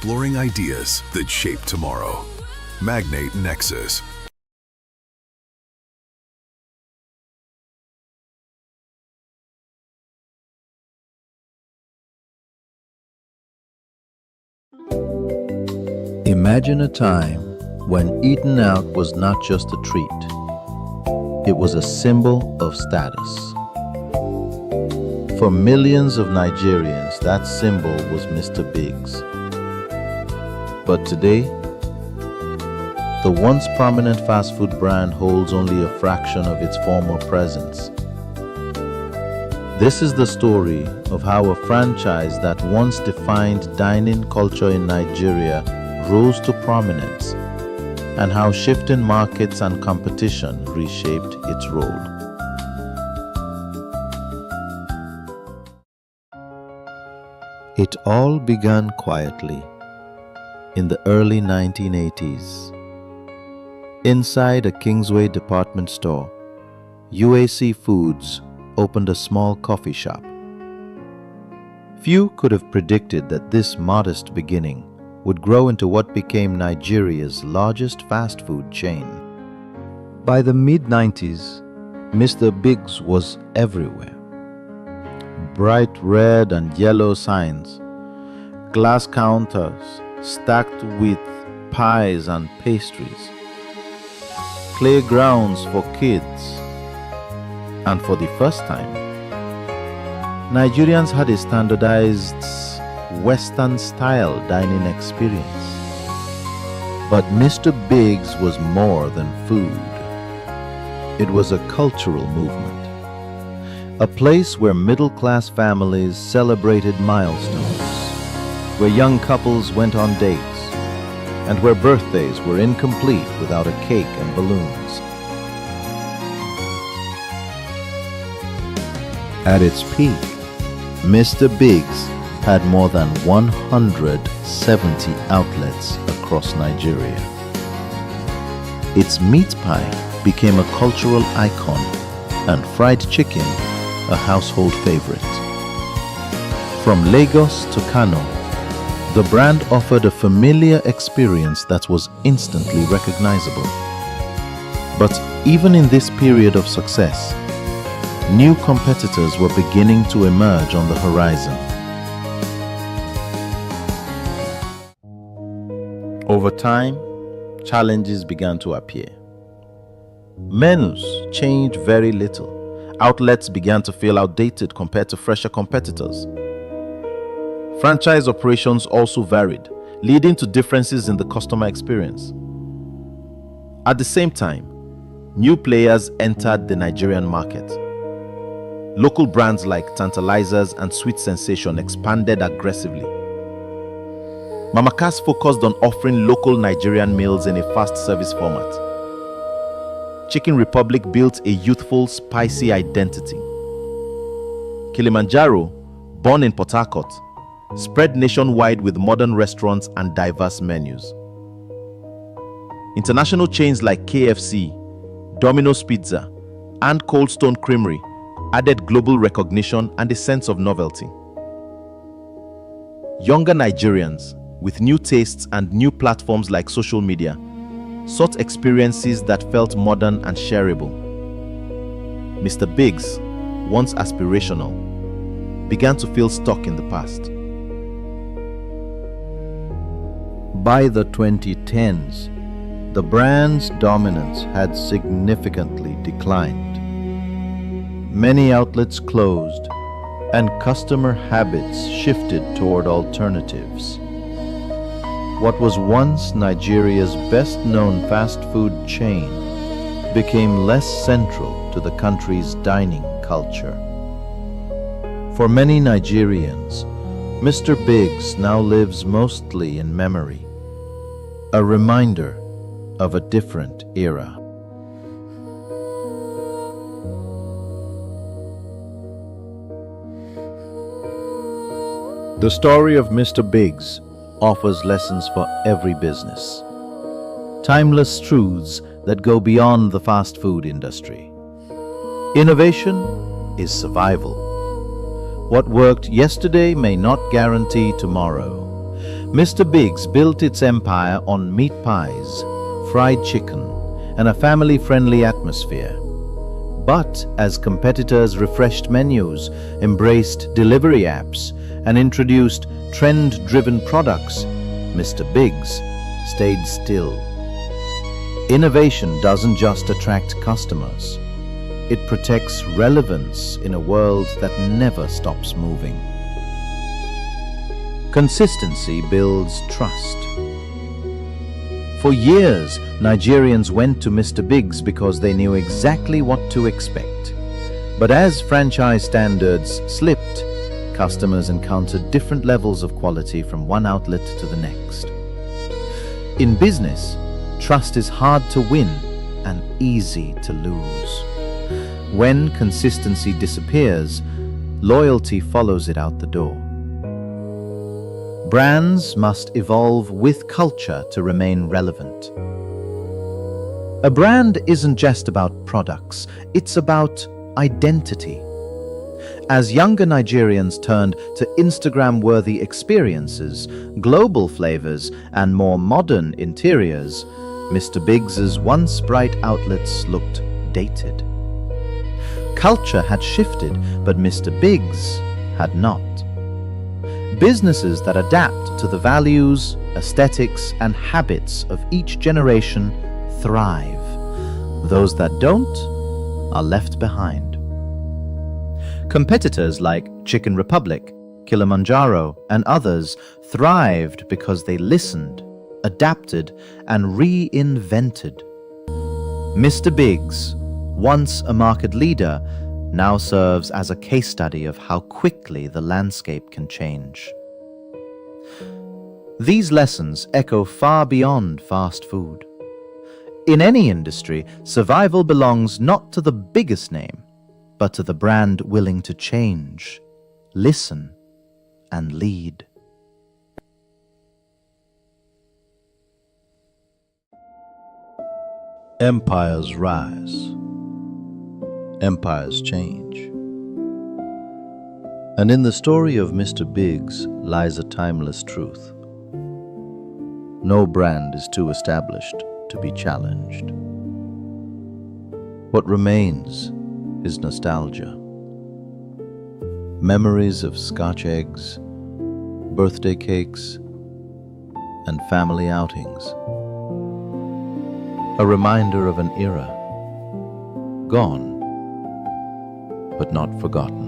exploring ideas that shape tomorrow. Magnate Nexus. Imagine a time when eating out was not just a treat, it was a symbol of status. For millions of Nigerians, that symbol was Mr. Biggs. But today, the once prominent fast food brand holds only a fraction of its former presence. This is the story of how a franchise that once defined dining culture in Nigeria rose to prominence, and how shifting markets and competition reshaped its role. It all began quietly in the early 1980s. Inside a Kingsway department store, UAC Foods opened a small coffee shop. Few could have predicted that this modest beginning would grow into what became Nigeria's largest fast food chain. By the mid-90s, Mr. Biggs was everywhere. Bright red and yellow signs, glass counters stacked with pies and pastries, playgrounds for kids, and for the first time, Nigerians had a standardized Western-style dining experience. But Mr. Biggs was more than food. It was a cultural movement. A place where middle-class families celebrated milestones, where young couples went on dates, and where birthdays were incomplete without a cake and balloons. At its peak, Mr. Biggs had more than 170 outlets across Nigeria. Its meat pie became a cultural icon and fried chicken a household favorite. From Lagos to Kano, the brand offered a familiar experience that was instantly recognizable. But even in this period of success, new competitors were beginning to emerge on the horizon. Over time, challenges began to appear. Menus changed very little. Outlets began to feel outdated compared to fresher competitors. Franchise operations also varied, leading to differences in the customer experience. At the same time, new players entered the Nigerian market. Local brands like Tantalizers and Sweet Sensation expanded aggressively. Mama Cass focused on offering local Nigerian meals in a fast service format. Chicken Republic built a youthful, spicy identity. Kilimanjaro, born in Port Harcourt, spread nationwide with modern restaurants and diverse menus. International chains like KFC, Domino's Pizza, and Cold Stone Creamery added global recognition and a sense of novelty. Younger Nigerians, with new tastes and new platforms like social media, sought experiences that felt modern and shareable. Mr. Biggs, once aspirational, began to feel stuck in the past. By the 2010s, the brand's dominance had significantly declined. Many outlets closed, and customer habits shifted toward alternatives. What was once Nigeria's best-known fast food chain became less central to the country's dining culture. For many Nigerians, Mr. Biggs now lives mostly in memory, a reminder of a different era. The story of Mr. Biggs offers lessons for every business. Timeless truths that go beyond the fast food industry. Innovation is survival. What worked yesterday may not guarantee tomorrow, Mr. Biggs built its empire on meat pies, fried chicken, and a family-friendly atmosphere. But as competitors refreshed menus, embraced delivery apps, and introduced trend-driven products, Mr. Biggs stayed still. Innovation doesn't just attract customers. It protects relevance in a world that never stops moving. Consistency builds trust. For years, Nigerians went to Mr. Biggs because they knew exactly what to expect. But as franchise standards slipped, customers encountered different levels of quality from one outlet to the next. In business, trust is hard to win and easy to lose. When consistency disappears, loyalty follows it out the door. Brands must evolve with culture to remain relevant. A brand isn't just about products, it's about identity. As younger Nigerians turned to Instagram-worthy experiences, global flavors, and more modern interiors, Mr. Biggs's once bright outlets looked dated. Culture had shifted, but Mr. Biggs had not. Businesses that adapt to the values, aesthetics, and habits of each generation thrive. Those that don't are left behind. Competitors like Chicken Republic, Kilimanjaro, and others thrived because they listened, adapted, and reinvented. Mr. Biggs, once a market leader, now serves as a case study of how quickly the landscape can change. These lessons echo far beyond fast food. In any industry, survival belongs not to the biggest name, but to the brand willing to change, listen, and lead. Empires rise. Empires change. And in the story of Mr. Biggs lies a timeless truth. No brand is too established to be challenged. What remains is nostalgia. Memories of Scotch eggs, birthday cakes, and family outings. A reminder of an era, gone, but not forgotten.